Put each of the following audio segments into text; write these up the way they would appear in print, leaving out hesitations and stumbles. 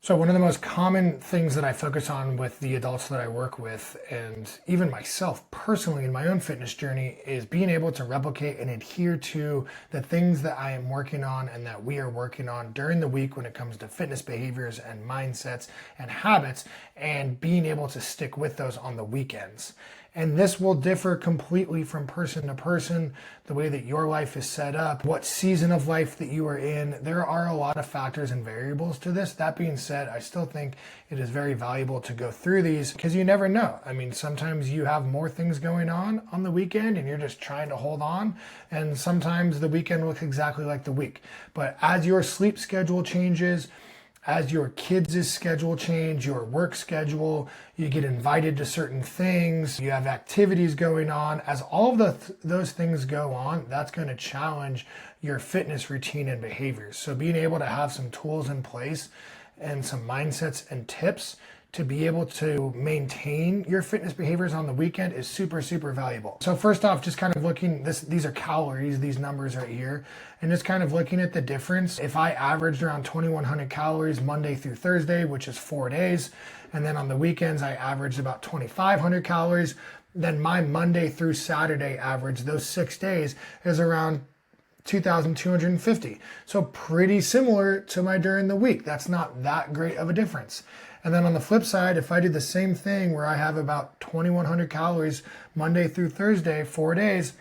So one of the most common things that I focus on with the adults that I work with, and even myself personally in my own fitness journey, is being able to replicate and adhere to the things that I am working on and that we are working on during the week when it comes to fitness behaviors and mindsets and habits, and being able to stick with those on the weekends. And this will differ completely from person to person, the way that your life is set up, what season of life that you are in. There are a lot of factors and variables to this. That being said, I still think it is very valuable to go through these because you never know. I mean, sometimes you have more things going on the weekend and you're just trying to hold on. And sometimes the weekend looks exactly like the week. But as your sleep schedule changes, as your kids' schedule change, your work schedule, you get invited to certain things, you have activities going on. As all of those things go on, that's going to challenge your fitness routine and behaviors. So being able to have some tools in place and some mindsets and tips to be able to maintain your fitness behaviors on the weekend is super, super valuable. So first off, just kind of looking, these are calories, these numbers right here, and just kind of looking at the difference. If I averaged around 2,100 calories Monday through Thursday, which is 4 days, and then on the weekends, I averaged about 2,500 calories, then my Monday through Saturday average, those 6 days, is around 2,250. So pretty similar to my during the week. That's not that great of a difference. And then on the flip side, if I do the same thing where I have about 2,100 calories Monday through Thursday, 4 days,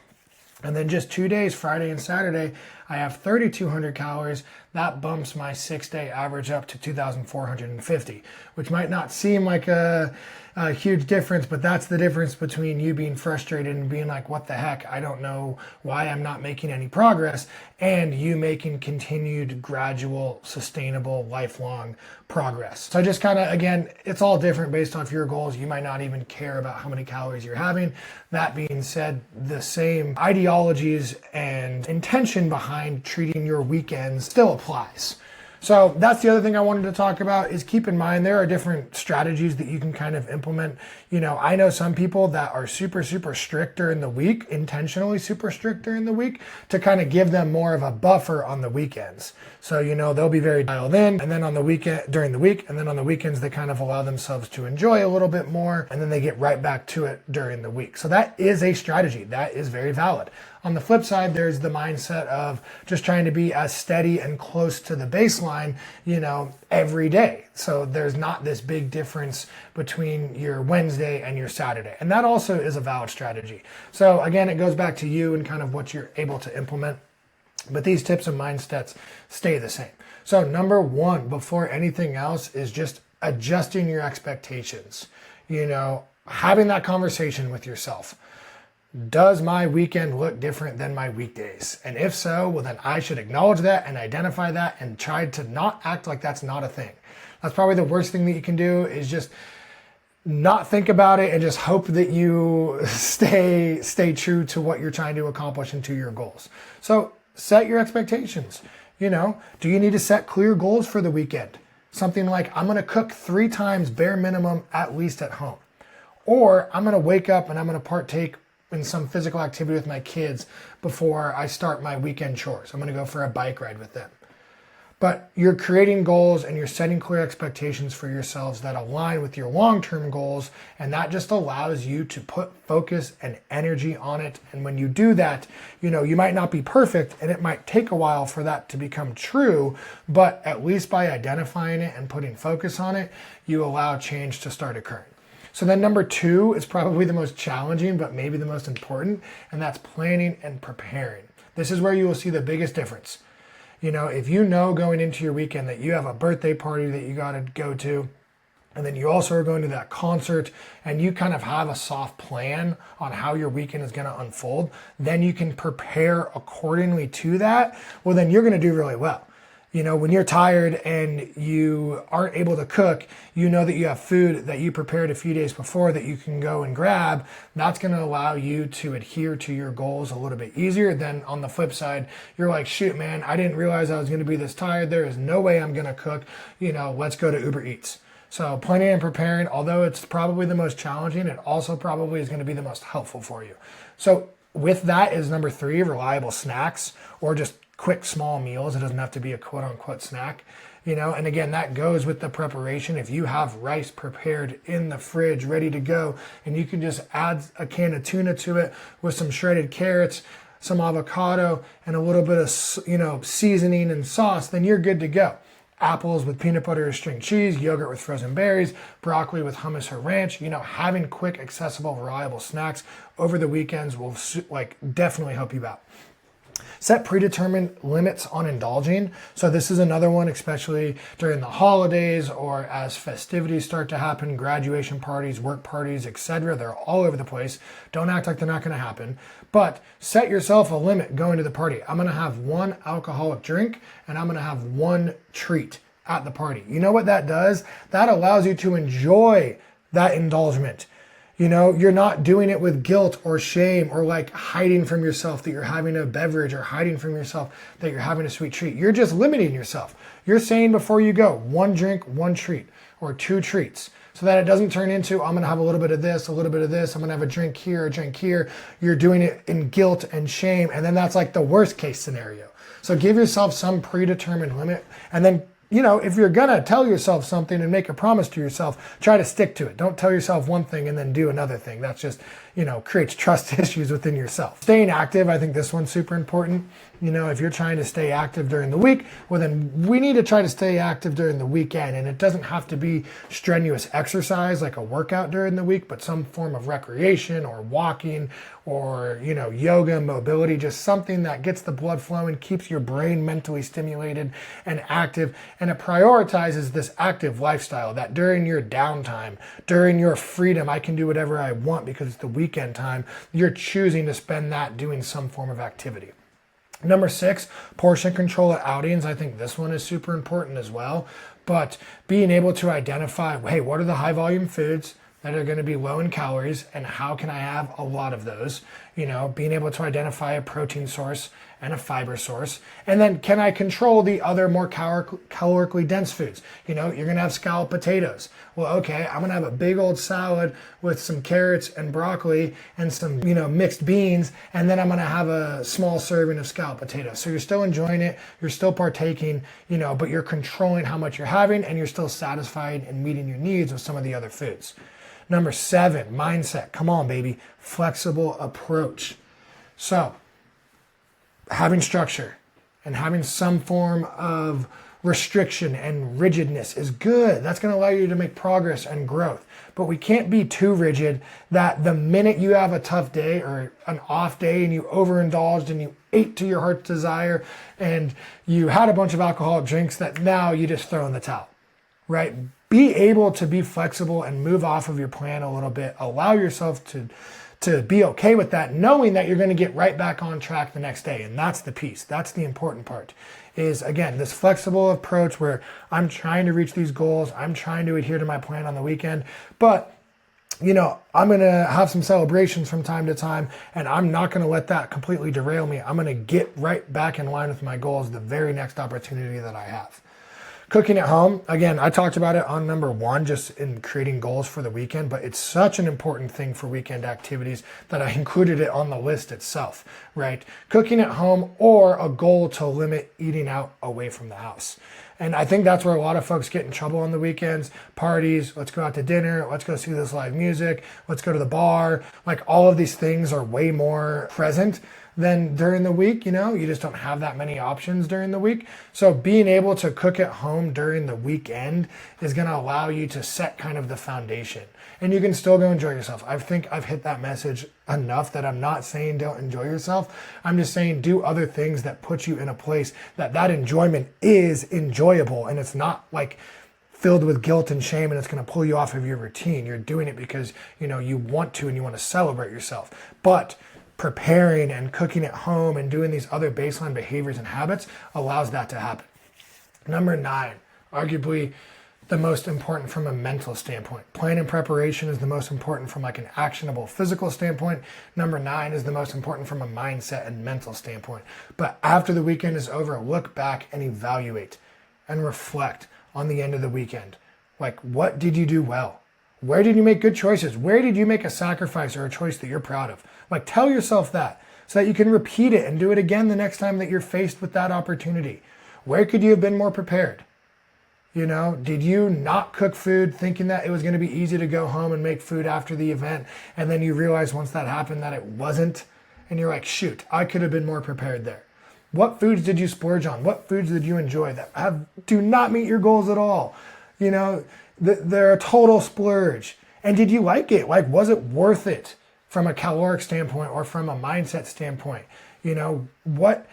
and then just 2 days, Friday and Saturday, I have 3,200 calories, that bumps my 6-day average up to 2,450, which might not seem like a huge difference, but that's the difference between you being frustrated and being like, what the heck, I don't know why I'm not making any progress, and you making continued, gradual, sustainable, lifelong progress. So just kind of, again, it's all different based off your goals. You might not even care about how many calories you're having. That being said, the same ideologies and intention behind treating your weekends still applies. So that's the other thing I wanted to talk about is keep in mind there are different strategies that you can kind of implement. You know, I know some people that are super, super strict during the week, intentionally super strict during the week to kind of give them more of a buffer on the weekends. So, you know, they'll be very dialed in and then on the weekend, during the week, and then on the weekends, they kind of allow themselves to enjoy a little bit more and then they get right back to it during the week. So that is a strategy that is very valid. On the flip side, there's the mindset of just trying to be as steady and close to the baseline, you know, every day. So there's not this big difference between your Wednesday and your Saturday. And that also is a valid strategy. So again, it goes back to you and kind of what you're able to implement. But these tips and mindsets stay the same. So number one, before anything else, is just adjusting your expectations. You know, having that conversation with yourself. Does my weekend look different than my weekdays? And if so, well, then I should acknowledge that and identify that and try to not act like that's not a thing. That's probably the worst thing that you can do is just not think about it and just hope that you stay true to what you're trying to accomplish and to your goals. So set your expectations. You know, do you need to set clear goals for the weekend? Something like, I'm going to cook 3 times bare minimum, at least at home. Or I'm going to wake up and I'm going to partake in some physical activity with my kids before I start my weekend chores. I'm going to go for a bike ride with them. But you're creating goals and you're setting clear expectations for yourselves that align with your long-term goals, and that just allows you to put focus and energy on it. And when you do that, you know, you might not be perfect and it might take a while for that to become true, but at least by identifying it and putting focus on it, you allow change to start occurring. So then number 2 is probably the most challenging, but maybe the most important, and that's planning and preparing. This is where you will see the biggest difference. You know, if you know going into your weekend that you have a birthday party that you got to go to, and then you also are going to that concert, and you kind of have a soft plan on how your weekend is going to unfold, then you can prepare accordingly to that. Well, then you're going to do really well. You know, when you're tired and you aren't able to cook, you know that you have food that you prepared a few days before that you can go and grab. That's going to allow you to adhere to your goals a little bit easier. Then on the flip side, you're like, shoot, man, I didn't realize I was going to be this tired. There is no way I'm going to cook. You know, let's go to Uber Eats. So planning and preparing, although it's probably the most challenging, it also probably is going to be the most helpful for you. So with that is number 3, reliable snacks or just quick small meals. It doesn't have to be a quote unquote snack. And again, that goes with the preparation. If you have rice prepared in the fridge, ready to go, and you can just add a can of tuna to it with some shredded carrots, some avocado, and a little bit of, seasoning and sauce, then you're good to go. Apples with peanut butter or string cheese, yogurt with frozen berries, broccoli with hummus or ranch. Having quick, accessible, reliable snacks over the weekends will definitely help you out. Set predetermined limits on indulging. So this is another one, especially during the holidays or as festivities start to happen, graduation parties, work parties, etc. They're all over the place. Don't act like they're not going to happen. But set yourself a limit going to the party. I'm going to have one alcoholic drink and I'm going to have one treat at the party. You know what that does? That allows you to enjoy that indulgence. You're not doing it with guilt or shame or hiding from yourself that you're having a beverage or hiding from yourself that you're having a sweet treat. You're just limiting yourself. You're saying before you go, one drink, one treat, or two treats, so that it doesn't turn into, I'm going to have a little bit of this, a little bit of this, I'm going to have a drink here, a drink here. You're doing it in guilt and shame, and then that's the worst case scenario. So give yourself some predetermined limit, and then if you're going to tell yourself something and make a promise to yourself, try to stick to it. Don't tell yourself one thing and then do another thing. That's just, creates trust issues within yourself. Staying active, I think this one's super important. If you're trying to stay active during the week, well, then we need to try to stay active during the weekend. And it doesn't have to be strenuous exercise like a workout during the week, but some form of recreation or walking or, yoga, mobility, just something that gets the blood flowing, keeps your brain mentally stimulated and active. And it prioritizes this active lifestyle that during your downtime, during your freedom, I can do whatever I want because it's the weekend time, you're choosing to spend that doing some form of activity. Number 6, portion control at outings. I think this one is super important as well. But being able to identify, hey, what are the high volume foods that are going to be low in calories and how can I have a lot of those? Being able to identify a protein source and a fiber source. And then can I control the other more calorically dense foods? You're going to have scalloped potatoes. Well, okay, I'm going to have a big old salad with some carrots and broccoli and some, mixed beans. And then I'm going to have a small serving of scalloped potatoes. So you're still enjoying it. You're still partaking, but you're controlling how much you're having and you're still satisfied and meeting your needs with some of the other foods. Number 7, mindset. Come on, baby. Flexible approach. So having structure and having some form of restriction and rigidness is good. That's going to allow you to make progress and growth. But we can't be too rigid that the minute you have a tough day or an off day and you overindulged and you ate to your heart's desire and you had a bunch of alcoholic drinks that now you just throw in the towel, right? Be able to be flexible and move off of your plan a little bit. Allow yourself to be okay with that, knowing that you're going to get right back on track the next day. And that's the piece. That's the important part is, again, this flexible approach where I'm trying to reach these goals. I'm trying to adhere to my plan on the weekend, but I'm going to have some celebrations from time to time, and I'm not going to let that completely derail me. I'm going to get right back in line with my goals the very next opportunity that I have. Cooking at home, again, I talked about it on number 1, just in creating goals for the weekend, but it's such an important thing for weekend activities that I included it on the list itself, right? Cooking at home or a goal to limit eating out away from the house. And I think that's where a lot of folks get in trouble on the weekends. Parties, let's go out to dinner, let's go see this live music, let's go to the bar. All of these things are way more present than during the week. You just don't have that many options during the week. So being able to cook at home during the weekend is going to allow you to set kind of the foundation. And you can still go enjoy yourself. I think I've hit that message enough that I'm not saying don't enjoy yourself. I'm just saying do other things that put you in a place that enjoyment is enjoyable and it's not filled with guilt and shame and it's going to pull you off of your routine. You're doing it because you want to and you want to celebrate yourself. But preparing and cooking at home and doing these other baseline behaviors and habits allows that to happen. Number 9, arguably the most important from a mental standpoint. Plan and preparation is the most important from an actionable physical standpoint. Number 9 is the most important from a mindset and mental standpoint. But after the weekend is over, look back and evaluate and reflect on the end of the weekend. What did you do well? Where did you make good choices? Where did you make a sacrifice or a choice that you're proud of? Tell yourself that so that you can repeat it and do it again the next time that you're faced with that opportunity. Where could you have been more prepared? You know, did you not cook food thinking that it was going to be easy to go home and make food after the event? And then you realize once that happened that it wasn't. And you're like, shoot, I could have been more prepared there. What foods did you splurge on? What foods did you enjoy that do not meet your goals at all? You know, they're a total splurge. And did you like it? Like, was it worth it from a caloric standpoint or from a mindset standpoint? You know, what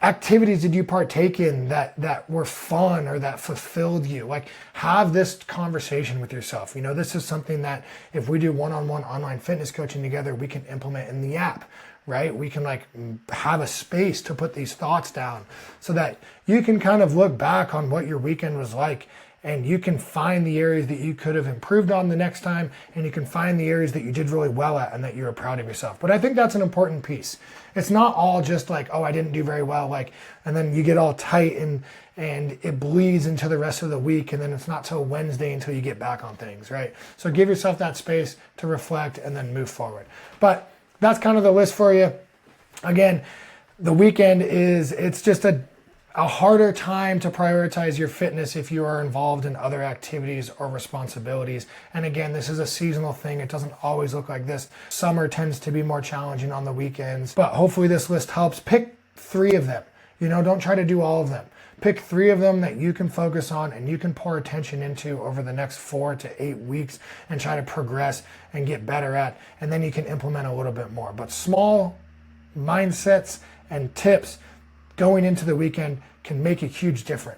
activities did you partake in that were fun or that fulfilled you? Like, have this conversation with yourself. You know, this is something that if we do one-on-one online fitness coaching together, we can implement in the app, right? We can like have a space to put these thoughts down so that you can kind of look back on what your weekend was like, and you can find the areas that you could have improved on the next time, and you can find the areas that you did really well at and that you're proud of yourself. But I think that's an important piece. It's not all just like, oh, I didn't do very well, like, and then you get all tight and it bleeds into the rest of the week, and then it's not till Wednesday until you get back on things, right? So give yourself that space to reflect and then move forward. But that's kind of the list for you. Again, the weekend it's just a harder time to prioritize your fitness if you are involved in other activities or responsibilities. And again, this is a seasonal thing. It doesn't always look like this. Summer tends to be more challenging on the weekends, but hopefully this list helps. Pick 3 of them. You know, don't try to do all of them. Pick 3 of them that you can focus on and you can pour attention into over the next 4 to 8 weeks and try to progress and get better at, and then you can implement a little bit more. But small mindsets and tips going into the weekend can make a huge difference.